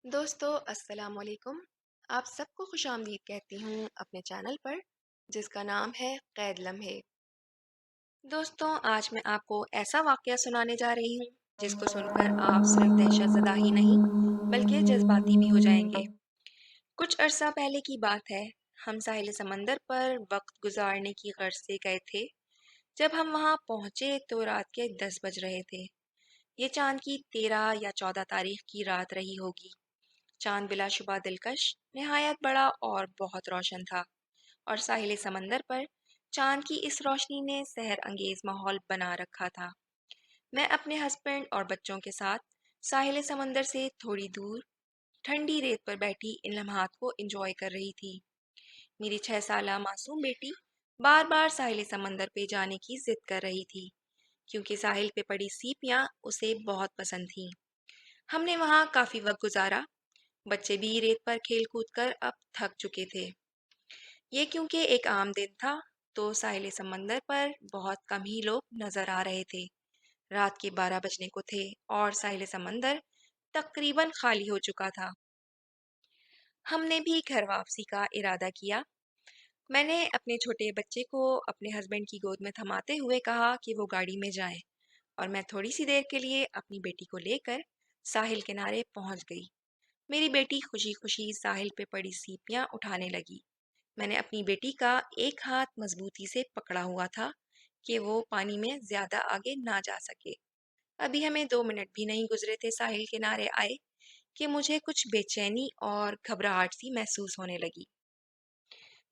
دوستو السلام علیکم۔ آپ سب کو خوش آمدید کہتی ہوں اپنے چینل پر جس کا نام ہے قید لمحے۔ دوستو آج میں آپ کو ایسا واقعہ سنانے جا رہی ہوں جس کو سن کر آپ صرف دہشت زدہ ہی نہیں بلکہ جذباتی بھی ہو جائیں گے۔ کچھ عرصہ پہلے کی بات ہے، ہم ساحل سمندر پر وقت گزارنے کی غرض سے گئے تھے۔ جب ہم وہاں پہنچے تو رات کے 10 بج رہے تھے۔ یہ چاند کی 13 یا 14 تاریخ کی رات رہی ہوگی۔ چاند بلا شبہ دلکش، نہایت بڑا اور بہت روشن تھا، اور ساحل سمندر پر چاند کی اس روشنی نے سحر انگیز ماحول بنا رکھا تھا۔ میں اپنے ہسبینڈ اور بچوں کے ساتھ ساحل سمندر سے تھوڑی دور ٹھنڈی ریت پر بیٹھی ان لمحات کو انجوائے کر رہی تھی۔ میری 6 سالہ معصوم بیٹی بار بار ساحل سمندر پہ جانے کی ضد کر رہی تھی کیونکہ ساحل پہ پڑی سیپیاں اسے بہت پسند تھیں۔ ہم نے وہاں کافی وقت گزارا۔ بچے بھی ریت پر کھیل کود کر اب تھک چکے تھے۔ یہ کیونکہ ایک عام دن تھا تو ساحل سمندر پر بہت کم ہی لوگ نظر آ رہے تھے۔ رات کے 12 بجنے کو تھے اور ساحل سمندر تقریباً خالی ہو چکا تھا۔ ہم نے بھی گھر واپسی کا ارادہ کیا۔ میں نے اپنے چھوٹے بچے کو اپنے ہسبینڈ کی گود میں تھماتے ہوئے کہا کہ وہ گاڑی میں جائیں، اور میں تھوڑی سی دیر کے لیے اپنی بیٹی کو لے کر ساحل کنارے پہنچ گئی۔ میری بیٹی خوشی خوشی ساحل پہ پڑی سیپیاں اٹھانے لگی۔ میں نے اپنی بیٹی کا ایک ہاتھ مضبوطی سے پکڑا ہوا تھا کہ وہ پانی میں زیادہ آگے نہ جا سکے۔ ابھی ہمیں 2 منٹ بھی نہیں گزرے تھے ساحل کنارے آئے کہ مجھے کچھ بے چینی اور گھبراہٹ سی محسوس ہونے لگی،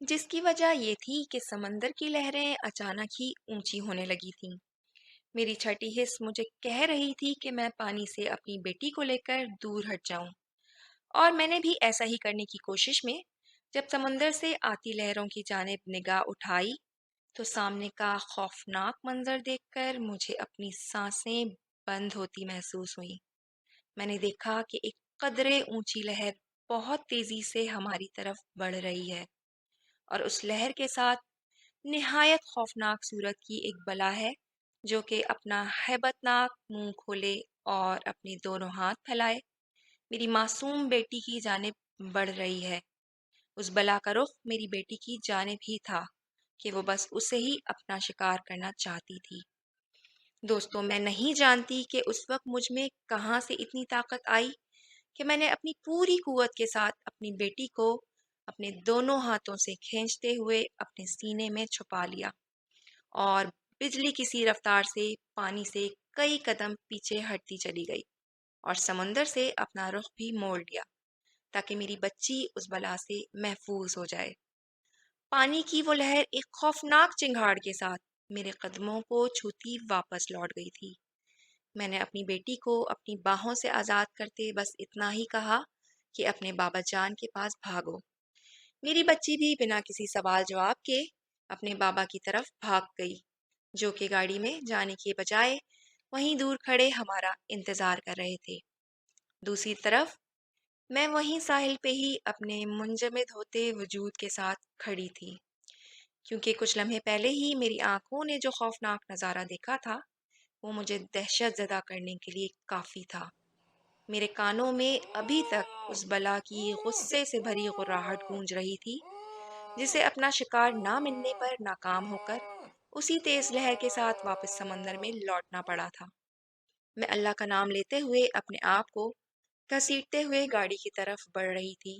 جس کی وجہ یہ تھی کہ سمندر کی لہریں اچانک ہی اونچی ہونے لگی تھیں۔ میری چھٹی حص مجھے کہہ رہی تھی کہ میں پانی سے اپنی بیٹی کو لے کر دور ہٹ جاؤں، اور میں نے بھی ایسا ہی کرنے کی کوشش میں جب سمندر سے آتی لہروں کی جانب نگاہ اٹھائی تو سامنے کا خوفناک منظر دیکھ کر مجھے اپنی سانسیں بند ہوتی محسوس ہوئیں۔ میں نے دیکھا کہ ایک قدرے اونچی لہر بہت تیزی سے ہماری طرف بڑھ رہی ہے، اور اس لہر کے ساتھ نہایت خوفناک صورت کی ایک بلا ہے جو کہ اپنا ہیبت ناک منہ کھولے اور اپنے دونوں ہاتھ پھیلائے میری معصوم بیٹی کی جانب بڑھ رہی ہے۔ اس بلا کا رخ میری بیٹی کی جانب ہی تھا کہ وہ بس اسے ہی اپنا شکار کرنا چاہتی تھی۔ دوستوں، میں نہیں جانتی کہ اس وقت مجھ میں کہاں سے اتنی طاقت آئی کہ میں نے اپنی پوری قوت کے ساتھ اپنی بیٹی کو اپنے دونوں ہاتھوں سے کھینچتے ہوئے اپنے سینے میں چھپا لیا اور بجلی کی سی رفتار سے پانی سے کئی قدم پیچھے ہٹتی چلی گئی اور سمندر سے اپنا رخ بھی موڑ لیا تاکہ میری بچی اس بلا سے محفوظ ہو جائے۔ پانی کی وہ لہر ایک خوفناک چنگھاڑ کے ساتھ میرے قدموں کو چھوتی واپس لوٹ گئی تھی۔ میں نے اپنی بیٹی کو اپنی باہوں سے آزاد کرتے بس اتنا ہی کہا کہ اپنے بابا جان کے پاس بھاگو۔ میری بچی بھی بنا کسی سوال جواب کے اپنے بابا کی طرف بھاگ گئی، جو کہ گاڑی میں جانے کے بجائے وہیں دور کھڑے ہمارا انتظار کر رہے تھے۔ دوسری طرف میں وہیں ساحل پہ ہی اپنے منجمد ہوتے وجود کے ساتھ کھڑی تھی، کیونکہ کچھ لمحے پہلے ہی میری آنکھوں نے جو خوفناک نظارہ دیکھا تھا وہ مجھے دہشت زدہ کرنے کے لیے کافی تھا۔ میرے کانوں میں ابھی تک اس بلا کی غصے سے بھری غراہٹ گونج رہی تھی جسے اپنا شکار نہ ملنے پر ناکام ہو کر اسی تیز لہر کے ساتھ واپس سمندر میں لوٹنا پڑا تھا۔ میں اللہ کا نام لیتے ہوئے اپنے آپ کو گھسیٹتے ہوئے گاڑی کی طرف بڑھ رہی تھی،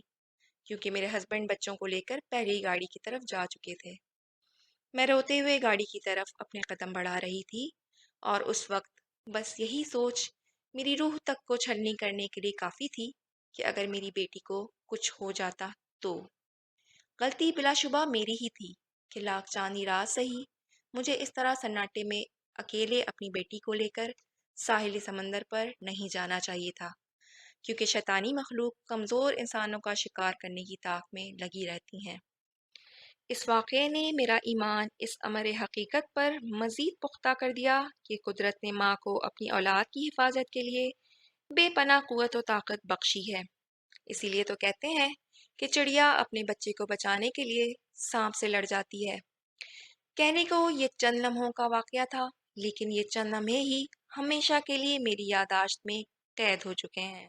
کیونکہ میرے ہسبینڈ بچوں کو لے کر پہلے ہی گاڑی کی طرف جا چکے تھے۔ میں روتے ہوئے گاڑی کی طرف اپنے قدم بڑھا رہی تھی، اور اس وقت بس یہی سوچ میری روح تک کو چھلنی کرنے کے لیے کافی تھی کہ اگر میری بیٹی کو کچھ ہو جاتا تو۔ غلطی بلا شبہ میری ہی تھی کہ لاکھ چاندنی رات سہی مجھے اس طرح سناٹے میں اکیلے اپنی بیٹی کو لے کر ساحلی سمندر پر نہیں جانا چاہیے تھا، کیونکہ شیطانی مخلوق کمزور انسانوں کا شکار کرنے کی طاق میں لگی رہتی ہیں۔ اس واقعے نے میرا ایمان اس امر حقیقت پر مزید پختہ کر دیا کہ قدرت نے ماں کو اپنی اولاد کی حفاظت کے لیے بے پناہ قوت و طاقت بخشی ہے۔ اسی لیے تو کہتے ہیں کہ چڑیا اپنے بچے کو بچانے کے لیے سانپ سے لڑ جاتی ہے۔ کہنے کو یہ چند لمحوں کا واقعہ تھا، لیکن یہ چند لمحے ہی ہمیشہ کے لیے میری یادداشت میں قید ہو چکے ہیں۔